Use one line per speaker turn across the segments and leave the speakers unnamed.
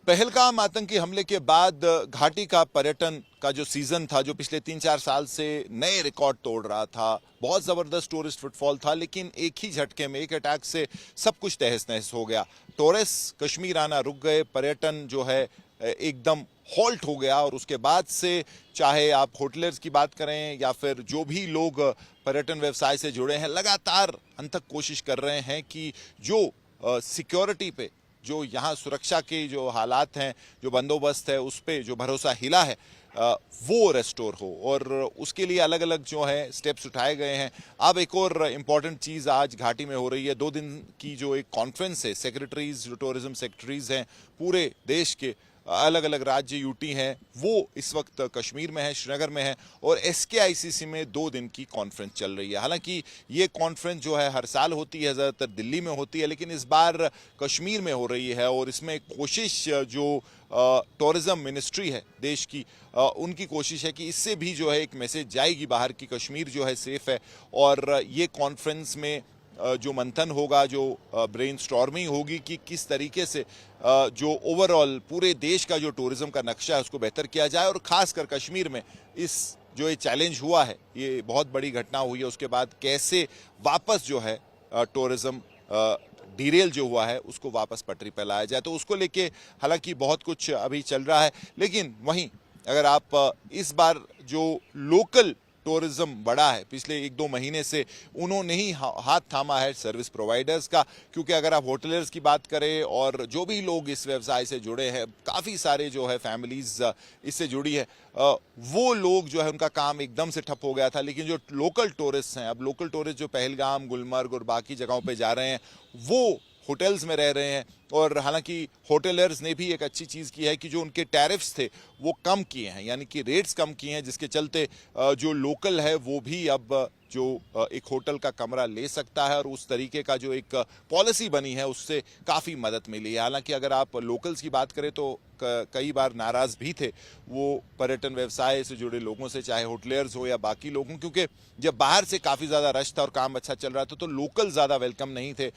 पहलगाम आतंकी हमले के बाद घाटी का पर्यटन का जो सीजन था, जो पिछले 3-4 साल से नए रिकॉर्ड तोड़ रहा था, बहुत जबरदस्त टूरिस्ट फुटफॉल था, लेकिन एक ही झटके में, एक अटैक से सब कुछ तहस नहस हो गया। टूरिस्ट कश्मीर आना रुक गए, पर्यटन जो है एकदम हॉल्ट हो गया। और उसके बाद से चाहे आप होटलर्स की बात करें या फिर जो भी लोग पर्यटन व्यवसाय से जुड़े हैं, लगातार अनथक कोशिश कर रहे हैं कि जो सिक्योरिटी पे, जो यहाँ सुरक्षा के जो हालात हैं, जो बंदोबस्त है, उस पे जो भरोसा हिला है वो रेस्टोर हो। और उसके लिए अलग अलग जो है स्टेप्स उठाए गए हैं। अब एक और इम्पॉर्टेंट चीज़ आज घाटी में हो रही है। 2 दिन की जो एक कॉन्फ्रेंस है, सेक्रेटरीज, जो टूरिज्म सेक्रेटरीज हैं पूरे देश के, अलग अलग राज्य यूटी हैं, वो इस वक्त कश्मीर में है, श्रीनगर में है। और SKICC में 2 दिन की कॉन्फ्रेंस चल रही है। हालांकि ये कॉन्फ्रेंस जो है हर साल होती है, ज़्यादातर दिल्ली में होती है, लेकिन इस बार कश्मीर में हो रही है। और इसमें कोशिश जो टूरिज्म मिनिस्ट्री है देश की, उनकी कोशिश है कि इससे भी जो है एक मैसेज जाएगी बाहर की कश्मीर जो है सेफ है। और ये कॉन्फ्रेंस में जो मंथन होगा, जो ब्रेनस्टॉर्मिंग होगी कि किस तरीके से जो ओवरऑल पूरे देश का जो टूरिज्म का नक्शा है उसको बेहतर किया जाए। और खासकर कश्मीर में इस जो ये चैलेंज हुआ है, ये बहुत बड़ी घटना हुई है, उसके बाद कैसे वापस जो है टूरिज्म डीरेल जो हुआ है उसको वापस पटरी पर लाया जाए। तो उसको लेके हालांकि बहुत कुछ अभी चल रहा है, लेकिन वहीं अगर आप इस बार जो लोकल टूरिज्म बढ़ा है पिछले 1-2 महीने से, उन्होंने ही हाथ थामा है सर्विस प्रोवाइडर्स का। क्योंकि अगर आप होटलर्स की बात करें और जो भी लोग इस व्यवसाय से जुड़े हैं, काफ़ी सारे जो है फैमिलीज इससे जुड़ी है, वो लोग जो है उनका काम एकदम से ठप हो गया था। लेकिन जो लोकल टूरिस्ट हैं, अब लोकल टूरिस्ट जो पहलगाम, गुलमर्ग और बाकी जगहों पर जा रहे हैं, वो होटल्स में रह रहे हैं। और हालांकि होटलर्स ने भी एक अच्छी चीज़ की है कि जो उनके टैरिफ्स थे वो कम किए हैं, यानी कि रेट्स कम किए हैं, जिसके चलते जो लोकल है वो भी अब जो एक होटल का कमरा ले सकता है। और उस तरीके का जो एक पॉलिसी बनी है उससे काफ़ी मदद मिली है। हालांकि अगर आप लोकल्स की बात करें तो कई बार नाराज़ भी थे वो पर्यटन व्यवसाय से जुड़े लोगों से, चाहे होटलियर्स हो या बाकी लोग हों, क्योंकि जब बाहर से काफ़ी ज़्यादा रश था और काम अच्छा चल रहा था तो लोकल ज़्यादा वेलकम नहीं थे।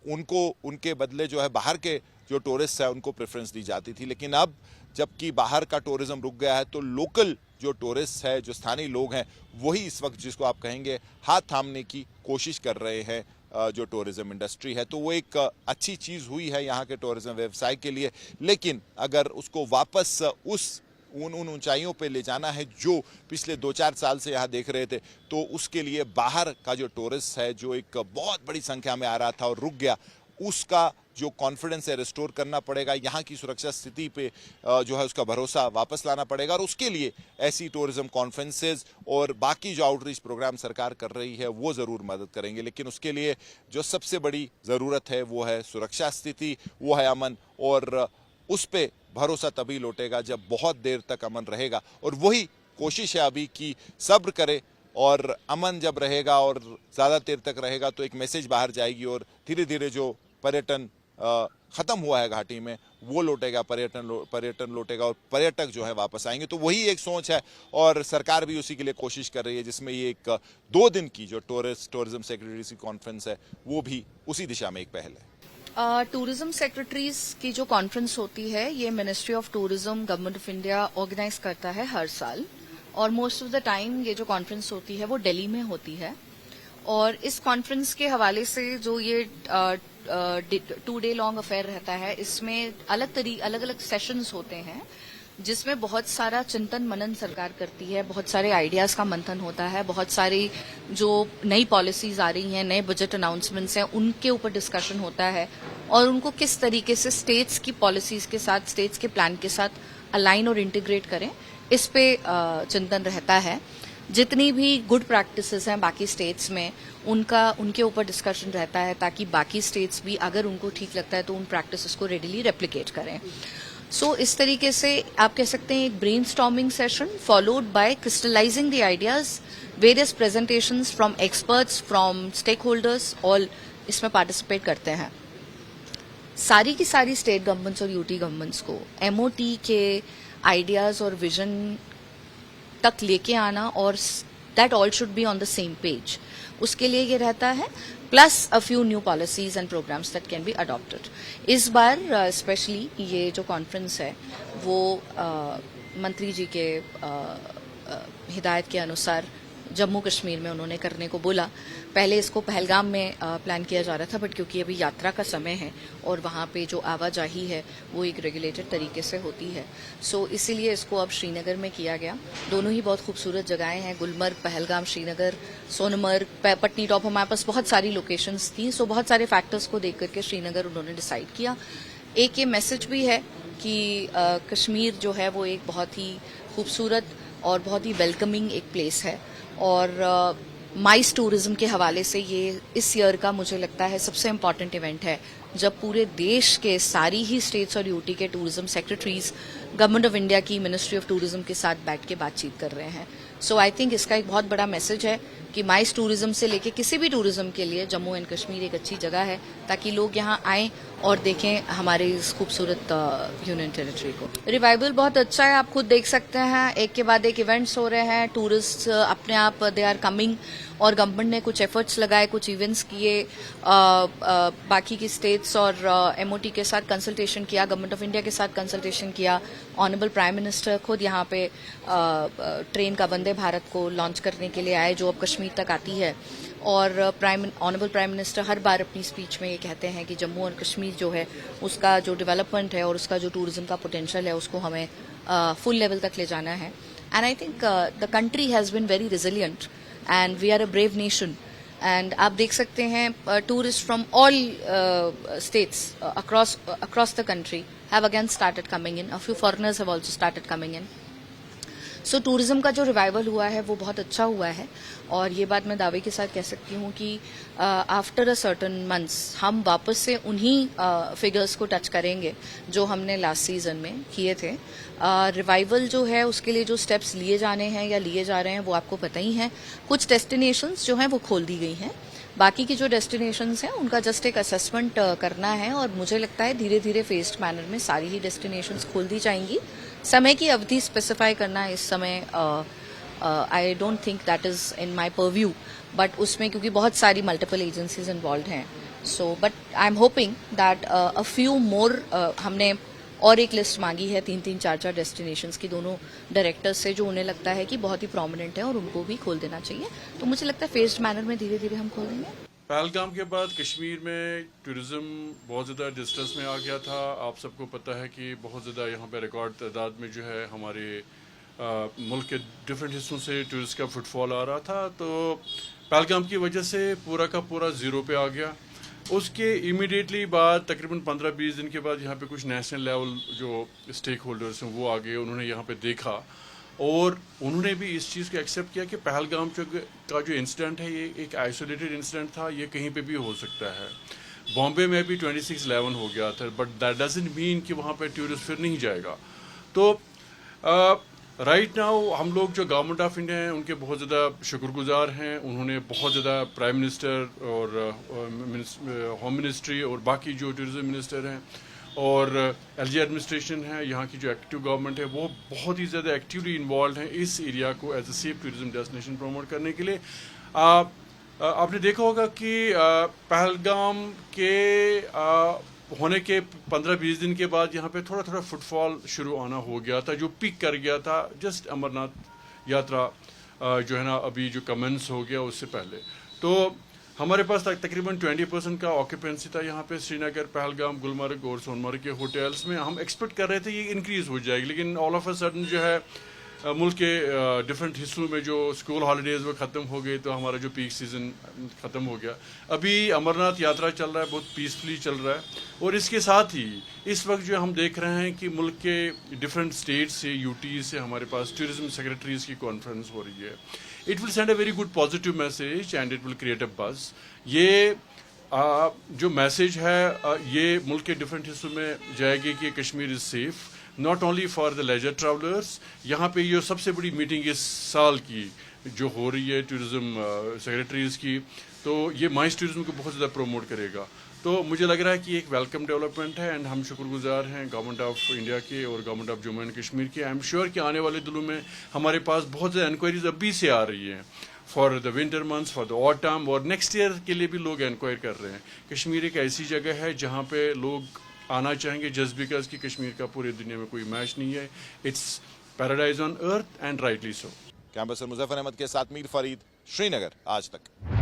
उनको उनके बदले जो है बाहर के जो टूरिस्ट है उनको प्रेफरेंस दी जाती थी। लेकिन अब जबकि बाहर का टूरिज्म रुक गया है तो लोकल जो टूरिस्ट है, जो स्थानीय लोग हैं, वही इस वक्त जिसको आप कहेंगे हाथ थामने की कोशिश कर रहे हैं जो टूरिज्म इंडस्ट्री है। तो वो एक अच्छी चीज़ हुई है यहाँ के टूरिज्म व्यवसाय के लिए। लेकिन अगर उसको वापस उन ऊंचाइयों पे ले जाना है जो पिछले 2-4 साल से यहाँ देख रहे थे, तो उसके लिए बाहर का जो टूरिस्ट है, जो एक बहुत बड़ी संख्या में आ रहा था और रुक गया, उसका जो कॉन्फिडेंस है रिस्टोर करना पड़ेगा। यहाँ की सुरक्षा स्थिति पे जो है उसका भरोसा वापस लाना पड़ेगा। और उसके लिए ऐसी टूरिज्म कॉन्फ्रेंसेज और बाकी जो आउटरीच प्रोग्राम सरकार कर रही है वो ज़रूर मदद करेंगे। लेकिन उसके लिए जो सबसे बड़ी ज़रूरत है वो है सुरक्षा स्थिति, वो है अमन। और उस पर भरोसा तभी लौटेगा जब बहुत देर तक अमन रहेगा। और वही कोशिश है अभी कि सब्र करे, और अमन जब रहेगा और ज़्यादा देर तक रहेगा तो एक मैसेज बाहर जाएगी और धीरे धीरे जो पर्यटन ख़त्म हुआ है घाटी में वो लौटेगा, पर्यटन लौटेगा और पर्यटक जो है वापस आएंगे। तो वही एक सोच है और सरकार भी उसी के लिए कोशिश कर रही है, जिसमें ये एक 2 दिन की जो टूरिज्म सेक्रेटरीज की कॉन्फ्रेंस है वो भी उसी दिशा में एक पहल है।
टूरिज्म सेक्रेटरीज की जो कॉन्फ्रेंस होती है ये ministry of tourism, government of India organise करता है हर साल। और मोस्ट ऑफ द टाइम ये जो कॉन्फ्रेंस होती है वो दिल्ली में होती है। और इस कॉन्फ्रेंस के हवाले से जो ये 2 डे लॉन्ग अफेयर रहता है, इसमें अलग अलग सेशंस होते हैं जिसमें बहुत सारा चिंतन मनन सरकार करती है, बहुत सारे आइडियाज का मंथन होता है, बहुत सारी जो नई पॉलिसीज आ रही हैं, नए बजट अनाउंसमेंट्स हैं, उनके ऊपर डिस्कशन होता है। और उनको किस तरीके से स्टेट्स की पॉलिसीज के साथ, स्टेट्स के प्लान के साथ अलाइन और इंटीग्रेट करें, इस पे चिंतन रहता है। जितनी भी गुड प्रैक्टिसेस हैं बाकी स्टेट्स में, उनके ऊपर डिस्कशन रहता है ताकि बाकी स्टेट्स भी अगर उनको ठीक लगता है तो उन प्रैक्टिसेस को रेडिली रेप्लिकेट करें। सो इस तरीके से आप कह सकते हैं एक brainstorming session followed by crystallising the ideas, various presentations from experts, from stakeholders, all इसमें पार्टिसिपेट करते हैं। सारी की सारी स्टेट गवर्नमेंट्स और यूटी गवर्नमेंट्स को MOT के आइडियाज और विजन तक लेके आना और that all should be on the same page. उसके लिए ये रहता है, plus a few new policies and programmes that can be adopted. इस बार स्पेशली ये जो कॉन्फ्रेंस है वो मंत्री जी के हिदायत के अनुसार जम्मू कश्मीर में उन्होंने करने को बोला। पहले इसको पहलगाम में प्लान किया जा रहा था, बट क्योंकि अभी यात्रा का समय है और वहाँ पे जो आवाजाही है वो एक रेगुलेटेड तरीके से होती है, सो इसीलिए इसको अब श्रीनगर में किया गया। दोनों ही बहुत खूबसूरत जगहें हैं, गुलमर्ग, पहलगाम, श्रीनगर, सोनमर्ग, पटनी टॉप, हमारे पास बहुत सारी लोकेशंस थी। सो बहुत सारे फैक्टर्स को देख करके श्रीनगर उन्होंने डिसाइड किया। एक ये मैसेज भी है कि कश्मीर जो है वो एक बहुत ही खूबसूरत और बहुत ही वेलकमिंग एक प्लेस है, और माइस टूरिज्म के हवाले से ये इस ईयर का मुझे लगता है सबसे इम्पॉर्टेंट इवेंट है, जब पूरे देश के सारी ही स्टेट्स और यूटी के tourism secretaries government of India की मिनिस्ट्री ऑफ टूरिज्म के साथ बैठ के बातचीत कर रहे हैं। सो आई थिंक इसका एक बहुत बड़ा मैसेज है कि माइस टूरिज्म से लेके किसी भी टूरिज्म के लिए जम्मू एंड कश्मीर एक अच्छी जगह है, ताकि लोग यहाँ आएं और देखें हमारे इस खूबसूरत यूनियन टेरिटरी को। रिवाइवल बहुत अच्छा है, आप खुद देख सकते हैं, एक के बाद एक इवेंट्स हो रहे हैं, टूरिस्ट अपने आप दे आर कमिंग, और गवर्नमेंट ने कुछ एफर्ट्स लगाए, कुछ इवेंट्स किए, बाकी की स्टेट्स और एमओटी के साथ कंसल्टेशन किया, गवर्नमेंट ऑफ इंडिया के साथ कंसल्टेशन किया। ऑनरेबल प्राइम मिनिस्टर खुद यहाँ पे ट्रेन का वंदे भारत को लॉन्च करने के लिए आए, जो अब कश्मीर तक आती है। और ऑनरेबल प्राइम मिनिस्टर हर बार अपनी स्पीच में ये कहते हैं कि जम्मू और कश्मीर जो है उसका जो डेवलपमेंट है और उसका जो टूरिज्म का पोटेंशियल है उसको हमें फुल लेवल तक ले जाना है। And I think the country has been very resilient and we are a brave nation. And आप देख सकते हैं tourist from all states across the country have again started coming in. A few foreigners have also started coming in. So tourism का जो revival हुआ है वो बहुत अच्छा हुआ है, और ये बात मैं दावे के साथ कह सकती हूँ कि आफ्टर अ सर्टन मंथ्स हम वापस से उन्हीं फिगर्स को टच करेंगे जो हमने लास्ट सीजन में किए थे। रिवाइवल जो है उसके लिए जो स्टेप्स लिए जाने हैं या लिए जा रहे हैं वो आपको पता ही है। कुछ डेस्टिनेशंस जो हैं वो खोल दी गई हैं, बाकी की जो डेस्टिनेशंस हैं उनका जस्ट एक असेसमेंट करना है, और मुझे लगता है धीरे धीरे फेस्ड मैनर में सारी ही डेस्टिनेशंस खोल दी जाएंगी। समय की अवधि स्पेसिफाई करना इस समय I don't think that is in my purview, but उसमें क्योंकि बहुत सारी मल्टीपल एजेंसीज इन्वॉल्व हैं, so but I am hoping that a few more, हमने और एक लिस्ट मांगी है 3-3, 4-4 डेस्टिनेशंस की दोनों डायरेक्टर्स से, जो उन्हें लगता है कि बहुत ही प्रोमिनेंट है और उनको भी खोल देना चाहिए। तो मुझे लगता है फेस्ड मैनर में धीरे धीरे हम खोल देंगे।
पहलगाम के बाद कश्मीर में टूरिज्म बहुत ज़्यादा डिस्ट्रेस में आ गया था। आप सबको पता है कि बहुत ज़्यादा यहाँ पे रिकॉर्ड तादाद में जो है हमारे मुल्क के डिफरेंट हिस्सों से टूरिस्ट का फुटफॉल आ रहा था, तो पहलगाम की वजह से पूरा का पूरा ज़ीरो पे आ गया। उसके इमीडिएटली बाद तकरीबन 15-20 दिन के बाद यहाँ पे कुछ नेशनल लेवल जो स्टेक होल्डर्स हैं वो आ गए, उन्होंने यहाँ पे देखा और उन्होंने भी इस चीज़ को एक्सेप्ट किया कि पहलगाम का जो इंसिडेंट है ये एक आइसोलेटेड इंसिडेंट था, ये कहीं पे भी हो सकता है। बॉम्बे में भी 26/11 हो गया था, बट दैट डजंट मीन कि वहाँ पे टूरिस्ट फिर नहीं जाएगा। तो राइट नाउ हम लोग जो गवर्नमेंट ऑफ इंडिया हैं उनके बहुत ज़्यादा शुक्रगुजार हैं। उन्होंने बहुत ज़्यादा प्राइम मिनिस्टर और होम मिनिस्ट्री और बाकी जो टूरिज्म मिनिस्टर हैं और एलजी एडमिनिस्ट्रेशन है, यहाँ की जो एक्टिव गवर्नमेंट है, वो बहुत ही ज़्यादा एक्टिवली इन्वॉल्व हैं इस एरिया को as a safe tourism destination promote करने के लिए। आपने देखा होगा कि पहलगाम के होने के 15-20 दिन के बाद यहाँ पे थोड़ा थोड़ा फुटफॉल शुरू आना हो गया था, जो पीक कर गया था जस्ट अमरनाथ यात्रा जो है ना अभी जो कमेंस हो गया उससे पहले। तो हमारे पास तकरीबन 20% का ऑक्यूपेंसी था यहाँ पे श्रीनगर, पहलगाम, गुलमर्ग और सोनमर्ग के होटल्स में। हम एक्सपेक्ट कर रहे थे ये इंक्रीज़ हो जाएगी, लेकिन ऑल ऑफ अ सडन जो है मुल्क के डिफरेंट हिस्सों में जो स्कूल हॉलीडेज़ वो ख़त्म हो गई, तो हमारा जो पीक सीज़न ख़त्म हो गया। अभी अमरनाथ यात्रा चल रहा है, बहुत पीसफुली चल रहा है, और इसके साथ ही इस वक्त जो हम देख रहे हैं कि मुल्क के डिफरेंट स्टेट से, यूटी से हमारे पास टूरिज्म सेक्रेटरीज़ की कॉन्फ्रेंस हो रही है। It will send a very good positive message and it will create a buzz. ये जो मैसेज है ये मुल्क के डिफरेंट हिस्सों में जाएगी कि Kashmir is safe, not only for the leisure travellers. यहाँ पे ये सबसे बड़ी मीटिंग इस साल की जो हो रही है टूरिज्म सेक्रेटरीज़ की, तो ये माइस टूरिज्म को बहुत ज़्यादा प्रमोट करेगा। तो मुझे लग रहा है कि एक वेलकम डेवलपमेंट है एंड हम शुक्रगुजार हैं गवर्नमेंट ऑफ इंडिया के और government of Jammu and Kashmir के। आई एम श्योर कि आने वाले दिनों में हमारे पास बहुत ज़्यादा इंक्वायरीज अभी से आ रही हैं for the winter months, for the autumn, और नेक्स्ट ईयर के लिए भी लोग इंक्वायर कर रहे हैं। कश्मीर एक ऐसी जगह है जहाँ पे लोग आना चाहेंगे जस्ट बिकॉज कि कश्मीर का पूरी दुनिया में कोई मैच नहीं है। It's paradise on earth and rightly so.
Campus से मुजफ्फर अहमद के साथ मीर फरीद, श्रीनगर, आज तक।